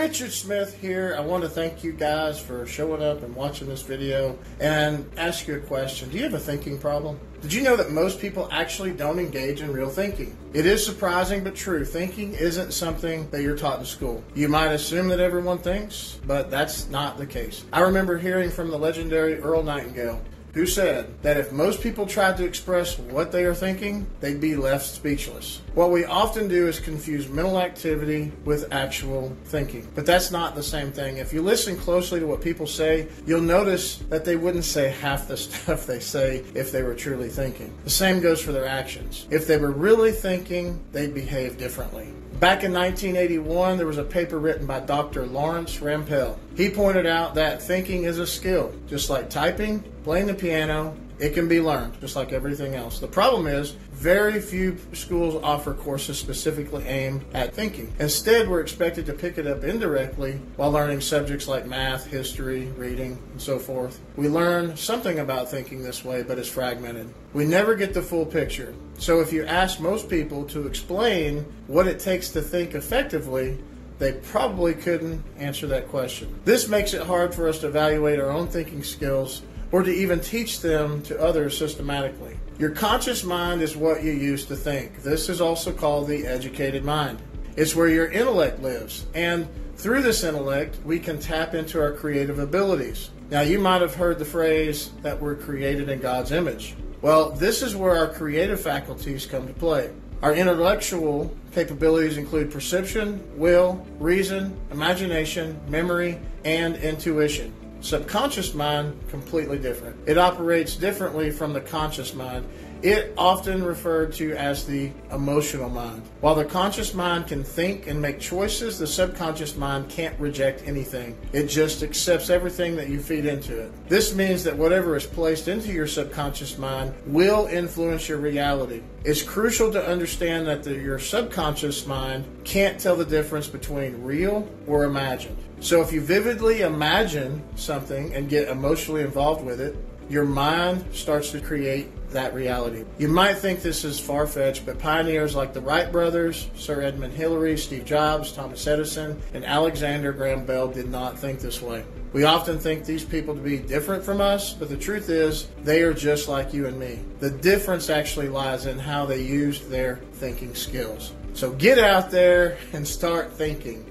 Richard Smith here. I want to thank you guys for showing up and watching this video and ask you a question. Do you have a thinking problem? Did you know that most people actually don't engage in real thinking? It is surprising but true. Thinking isn't something that you're taught in school. You might assume that everyone thinks, but that's not the case. I remember hearing from the legendary Earl Nightingale, who said that if most people tried to express what they are thinking, they'd be left speechless. What we often do is confuse mental activity with actual thinking. But that's not the same thing. If you listen closely to what people say, you'll notice that they wouldn't say half the stuff they say if they were truly thinking. The same goes for their actions. If they were really thinking, they'd behave differently. Back in 1981, there was a paper written by Dr. Lawrence Rampell. He pointed out that thinking is a skill. Just like typing, playing the piano, it can be learned, just like everything else. The problem is, very few schools offer courses specifically aimed at thinking. Instead, we're expected to pick it up indirectly while learning subjects like math, history, reading, and so forth. We learn something about thinking this way, but it's fragmented. We never get the full picture. So if you ask most people to explain what it takes to think effectively, they probably couldn't answer that question. This makes it hard for us to evaluate our own thinking skills or to even teach them to others systematically. Your conscious mind is what you use to think. This is also called the educated mind. It's where your intellect lives, and through this intellect, we can tap into our creative abilities. Now, you might have heard the phrase that we're created in God's image. Well, this is where our creative faculties come to play. Our intellectual capabilities include perception, will, reason, imagination, memory, and intuition. Subconscious mind, completely different. It operates differently from the conscious mind. It often referred to as the emotional mind. While the conscious mind can think and make choices, the subconscious mind can't reject anything. It just accepts everything that you feed into it. This means that whatever is placed into your subconscious mind will influence your reality. It's crucial to understand that your subconscious mind can't tell the difference between real or imagined. So if you vividly imagine something and get emotionally involved with it, your mind starts to create that reality. You might think this is far-fetched, but pioneers like the Wright brothers, Sir Edmund Hillary, Steve Jobs, Thomas Edison, and Alexander Graham Bell did not think this way. We often think these people to be different from us, but the truth is they are just like you and me. The difference actually lies in how they used their thinking skills. So get out there and start thinking.